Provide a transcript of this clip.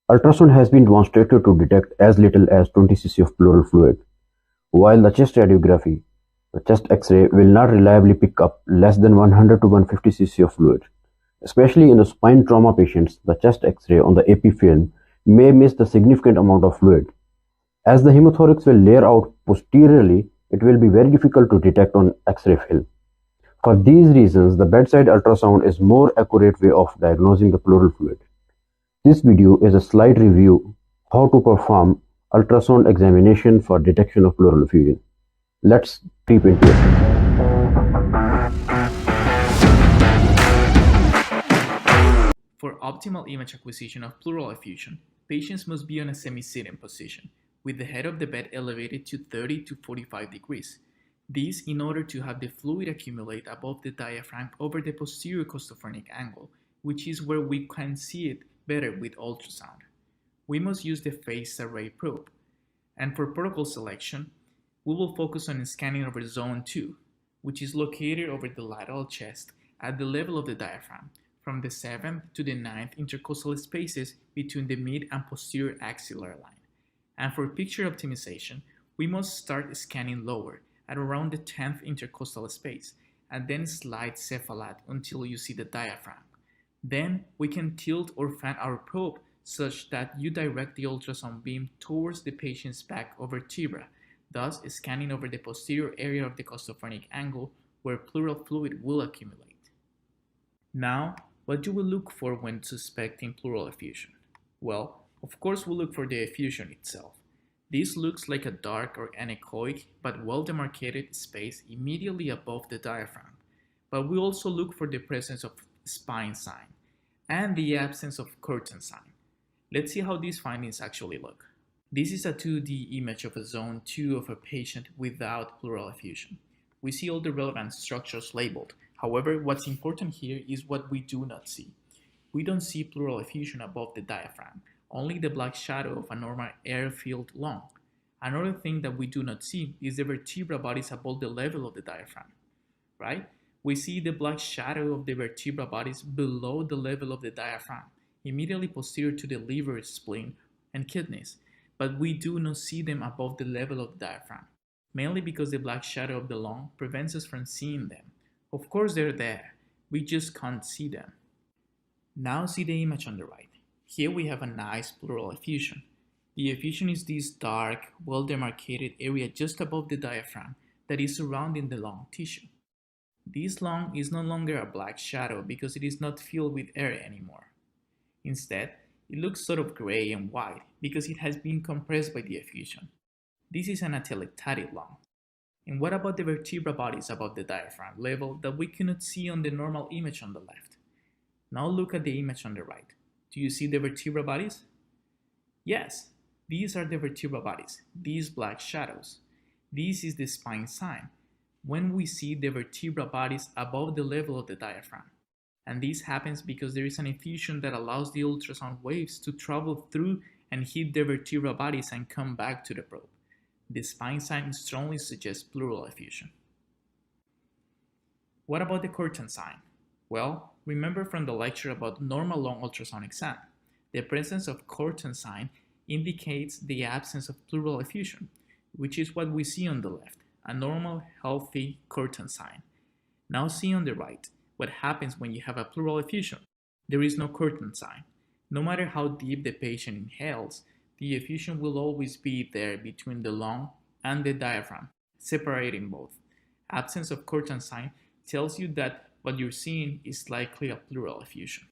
Ultrasound has been demonstrated to detect as little as 20 cc of pleural fluid, while the chest radiography, the chest X-ray, will not reliably pick up less than 100 to 150 cc of fluid. Especially in the spine trauma patients, the chest X-ray on the AP film may miss the significant amount of fluid. As the hemothorax will layer out posteriorly, it will be very difficult to detect on X-ray film. For these reasons, the bedside ultrasound is more accurate way of diagnosing the pleural fluid. This video is a slide review how to perform ultrasound examination for detection of pleural effusion. Let's deep into it. For optimal image acquisition of pleural effusion, patients must be on a semi-sitting position, with the head of the bed elevated to 30 to 45 degrees. This in order to have the fluid accumulate above the diaphragm over the posterior costophrenic angle, which is where we can see it better with ultrasound. We must use the phased array probe, and for protocol selection, we will focus on scanning over zone 2, which is located over the lateral chest at the level of the diaphragm, from the 7th to the 9th intercostal spaces between the mid and posterior axillary line. And for picture optimization, we must start scanning lower at around the 10th intercostal space, and then slide cephalad until you see the diaphragm. Then we can tilt or fan our probe such that you direct the ultrasound beam towards the patient's back or vertebra, thus scanning over the posterior area of the costophrenic angle where pleural fluid will accumulate. Now, what do we look for when suspecting pleural effusion? Well, of course we look for the effusion itself. This looks like a dark or anechoic but well-demarcated space immediately above the diaphragm, but we also look for the presence of spine sign and the absence of curtain sign. Let's see how these findings actually look. This is a 2D image of a zone 2 of a patient without pleural effusion. We see all the relevant structures labeled. However, what's important here is what we do not see. We don't see pleural effusion above the diaphragm, only the black shadow of a normal air-filled lung. Another thing that we do not see is the vertebral bodies above the level of the diaphragm, right? We see the black shadow of the vertebral bodies below the level of the diaphragm, immediately posterior to the liver, spleen, and kidneys, but we do not see them above the level of the diaphragm, mainly because the black shadow of the lung prevents us from seeing them. Of course they're there, we just can't see them. Now see the image on the right. Here we have a nice pleural effusion. The effusion is this dark, well-demarcated area just above the diaphragm that is surrounding the lung tissue. This lung is no longer a black shadow because it is not filled with air anymore. Instead, it looks sort of gray and white because it has been compressed by the effusion. This is an atelectatic lung. And what about the vertebral bodies above the diaphragm level that we cannot see on the normal image on the left? Now look at the image on the right. Do you see the vertebral bodies? Yes, these are the vertebral bodies, these black shadows. This is the spine sign, when we see the vertebral bodies above the level of the diaphragm. And this happens because there is an effusion that allows the ultrasound waves to travel through and hit the vertebral bodies and come back to the probe. The spine sign strongly suggests pleural effusion. What about the curtain sign? Well, remember from the lecture about normal lung ultrasound exam, the presence of curtain sign indicates the absence of pleural effusion, which is what we see on the left, a normal, healthy curtain sign. Now see on the right what happens when you have a pleural effusion. There is no curtain sign. No matter how deep the patient inhales, the effusion will always be there between the lung and the diaphragm, separating both. Absence of curtain sign tells you that what you're seeing is likely a pleural effusion.